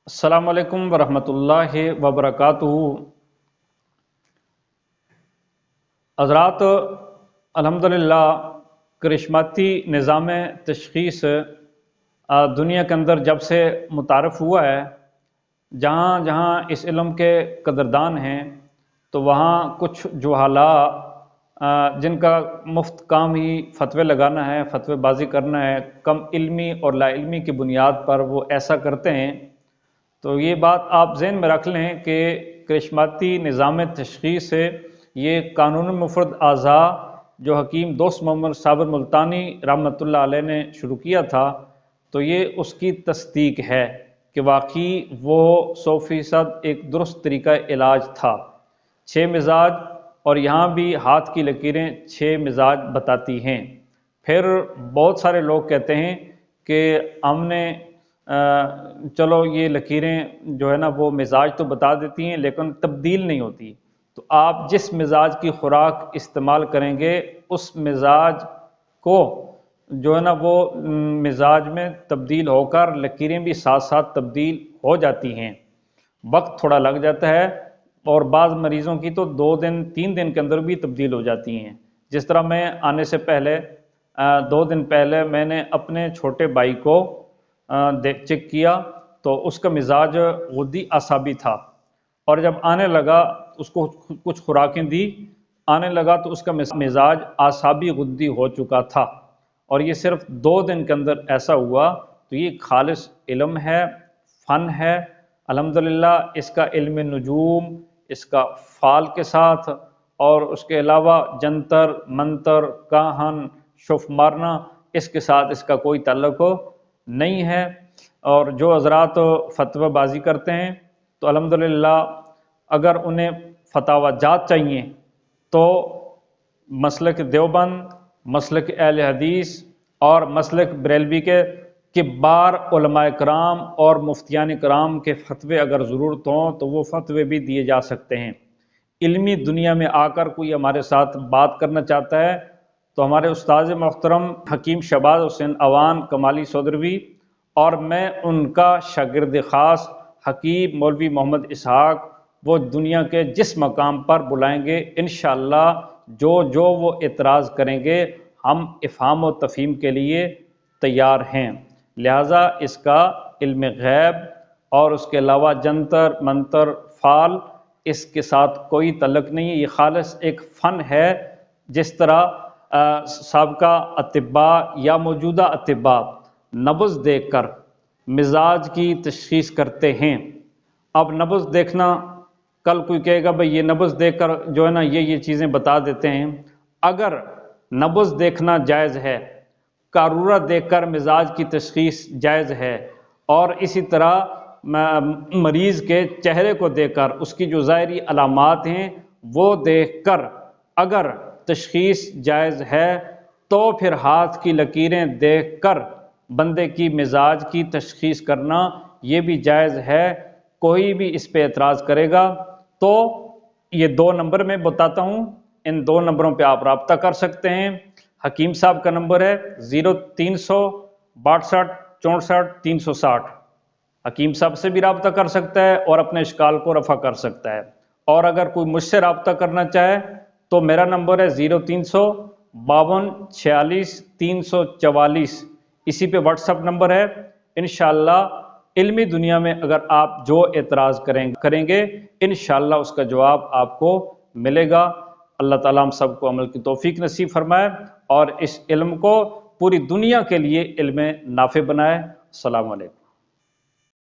अस्सलाम वालेकुम वरहमतुल्लाहि वबरकातुहू। हज़रात, अल्हम्दुलिल्लाह करिश्माती निज़ाम तशख़ीस दुनिया के अंदर जब से मुतारफ़ हुआ है, जहाँ जहाँ इस इल्म के कदरदान हैं तो वहाँ कुछ जुहाला जिनका मुफ्त काम ही फ़तवे लगाना है, फ़तवेबाज़ी करना है, कम इल्मी और लाइल्मी की बुनियाद पर वो ऐसा करते हैं। तो ये बात आप ज़हन में रख लें कि करिश्माती निज़ाम तशख़ीस से ये कानून मुफ़रद आज़ा जो हकीम दोस्त मोहम्मद साबिर मुल्तानी रहमतुल्लाह अलैह ने शुरू किया था, तो ये उसकी तस्दीक है कि वाकई वो 100% एक दुरुस्त तरीका इलाज था। 6 मिजाज, और यहाँ भी हाथ की लकीरें 6 मिजाज बताती हैं। फिर बहुत सारे लोग कहते हैं कि हमने चलो ये लकीरें जो है ना वो मिजाज तो बता देती हैं लेकिन तब्दील नहीं होती। तो आप जिस मिजाज की खुराक इस्तेमाल करेंगे उस मिजाज को जो है ना वो मिजाज में तब्दील होकर लकीरें भी साथ साथ तब्दील हो जाती हैं। वक्त थोड़ा लग जाता है और बाज़ मरीज़ों की तो 2 दिन 3 दिन के अंदर भी तब्दील हो जाती हैं। जिस तरह मैं आने से पहले 2 दिन पहले मैंने अपने छोटे भाई को चेक किया तो उसका मिजाज गुद्दी आसाबी था, और जब आने लगा उसको कुछ खुराकें दी, आने लगा तो उसका मिजाज आसाबी गुद्दी हो चुका था, और ये सिर्फ 2 दिन के अंदर ऐसा हुआ। तो ये खालिस इल्म है, फ़न है। अल्हम्दुलिल्लाह इसका इल्म नुजूम, इसका फ़ाल के साथ, और उसके अलावा जंतर मंतर काहन शुफ मारना, इसके साथ इसका कोई ताल्लुक़ नहीं है। और जो हज़रात फतवाबाजी करते हैं तो अल्हम्दुलिल्लाह अगर उन्हें फतावाजात चाहिए तो मसलक देवबंद, मसलक अहले हदीस और मसलक बरेलवी के किबार उलमाए कराम और मुफ्तियान कराम के फतवे अगर ज़रूरत हों तो वो फतवे भी दिए जा सकते हैं। इल्मी दुनिया में आकर कोई हमारे साथ बात करना चाहता है तो हमारे उस्ताद मोहतरम हकीम शहबाज हुसैन अवान कमाली सौदरवी और मैं उनका शागिर्द ख़ास हकीम मौलवी मोहम्मद इसहाक वो दुनिया के जिस मकाम पर बुलाएंगे इंशाअल्लाह जो वो एतराज़ करेंगे हम इफ़हाम व तफ़हीम के लिए तैयार हैं। लिहाजा इसका इल्म गैब और उसके अलावा जंतर मंतर फ़ाल इसके साथ कोई तल्लुक़ नहीं है। ये खालिस एक फ़न है। जिस तरह साबका अतिब्बा या मौजूदा अतिब्बा नब्ज़ देखकर मिजाज की तशख़ीस करते हैं। अब नब्ज़ देखना, कल कोई कहेगा भाई ये नब्ज़ देखकर जो है ना ये चीज़ें बता देते हैं। अगर नब्ज़ देखना जायज़ है, कारूरा देखकर मिजाज की तशख़ीस जायज़ है, और इसी तरह मरीज़ के चेहरे को देखकर उसकी जो ज़ाहिरी अलामात हैं वो देखकर अगर तशख़ीस जायज़ है तो फिर हाथ की लकीरें देखकर बंदे की मिजाज की तशख़ीस करना ये भी जायज़ है। कोई भी इस पे एतराज़ करेगा तो ये 2 नंबर में बताता हूँ, इन 2 नंबरों पे आप रब्ता कर सकते हैं। हकीम साहब का नंबर है 0300 62 64 360। हकीम साहब से भी रब्ता कर सकता है और अपने इश्काल को रफ़ा कर सकता है। और अगर कोई मुझसे रब्ता करना चाहे तो मेरा नंबर है 0300 52 46 344। इसी पे व्हाट्सअप नंबर है। इंशाअल्लाह इल्मी दुनिया में अगर आप जो एतराज़ करेंगे इंशाअल्लाह उसका जवाब आपको मिलेगा। अल्लाह ताला हम सबको अमल की तौफीक नसीब फरमाए और इस इल्म को पूरी दुनिया के लिए इल्म नाफ़े बनाए। अस्सलामु अलैकुम।